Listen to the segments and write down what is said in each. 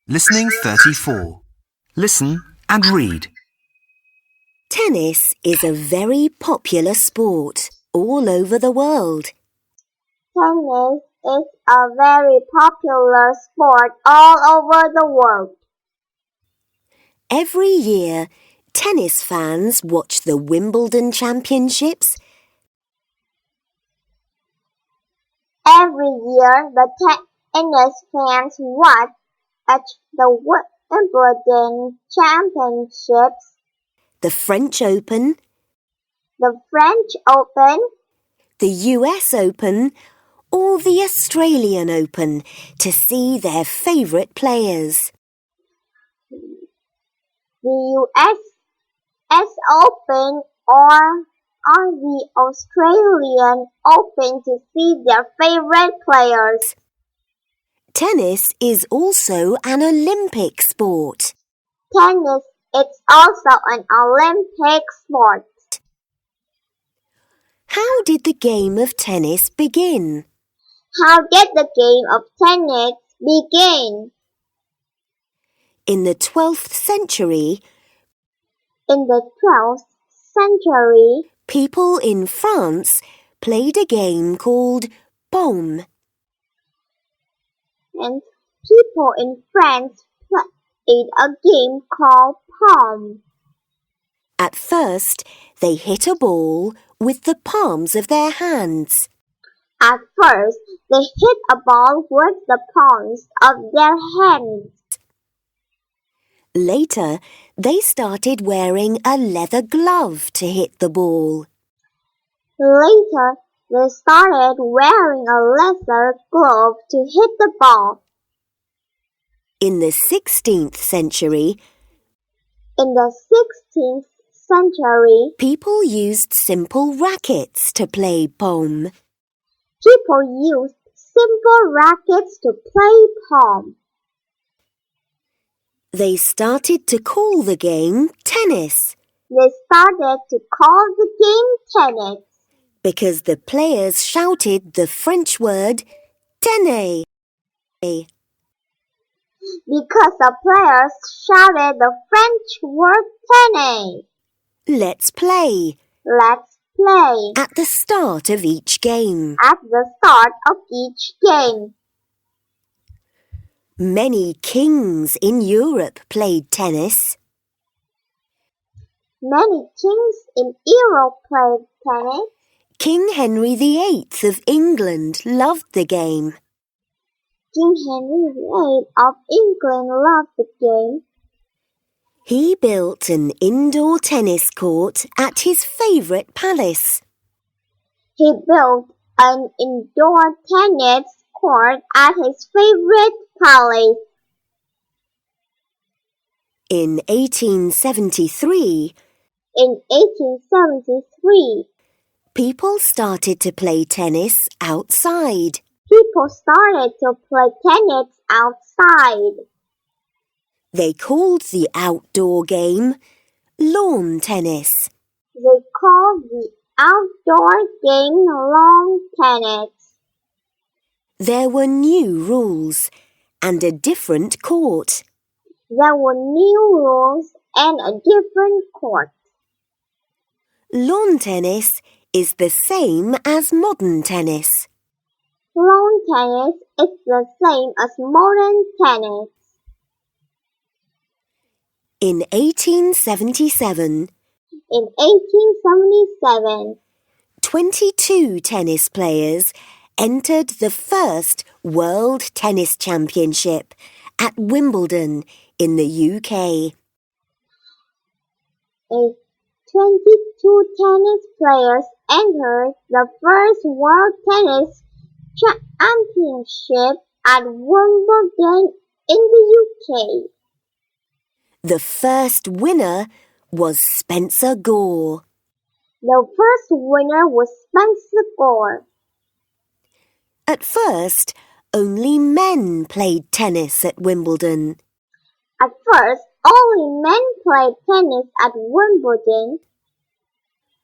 Listening 34. Listen and read. Tennis is a very popular sport all over the world. Tennis is a very popular sport all over the world. Every year, tennis fans watch the Wimbledon Championships. Every year, the tennis fans watch the Wimbledon Championships, The French Open, the French Open, the US Open, or the Australian Open to see their favourite players. the US Open, or the Australian Open to see their favorite players. Tennis is also an Olympic sport. Tennis is also an Olympic sport. How did the game of tennis begin? How did the game of tennis begin? In the 12th century, In the 12th century, people in France played a game called Paume. and people in France played a game called Palm. At first, they hit a ball with the palms of their hands. At first, they hit a ball with the palms of their hands. Later, they started wearing a leather glove to hit the ball. Later, they started wearing a leather glove to hit the ball. In the 16th century, In the 16th century, people used simple rackets to play Paume. people used simple rackets to play palm. They started to call the game tennis They started to call the game tennis because the players shouted the French word tennis. because the players shouted the French word tennis. Let's play Let's play at the start of each game. at the start of each game. Many kings in Europe played tennis. Many kings in Europe played tennis. King Henry VIII of England loved the game. King Henry VIII of England loved the game. He built an indoor tennis court at his favourite palace. He built an indoor tennis court at his favorite palace. In 1873, In 1873, people started to play tennis outside. people started to play tennis outside. They called the outdoor game lawn tennis. They called the outdoor game lawn tennis. There were new rules and a different court. There were new rules and a different court. Lawn tennis is the same as modern tennis. Lawn tennis is the same as modern tennis. In 1877, In 1877, 22 tennis players entered the first World Tennis Championship at Wimbledon in the UK. 22 tennis players entered the first World Tennis Championship at Wimbledon in the UK. The first winner was Spencer Gore. The first winner was Spencer Gore. At first, only men played tennis at Wimbledon. At first, only men played tennis at Wimbledon.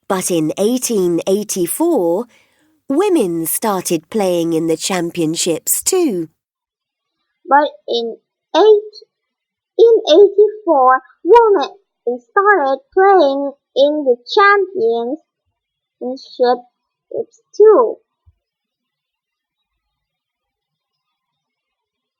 But in 1884, women started playing in the championships too. but in '84, women started playing in the championships too.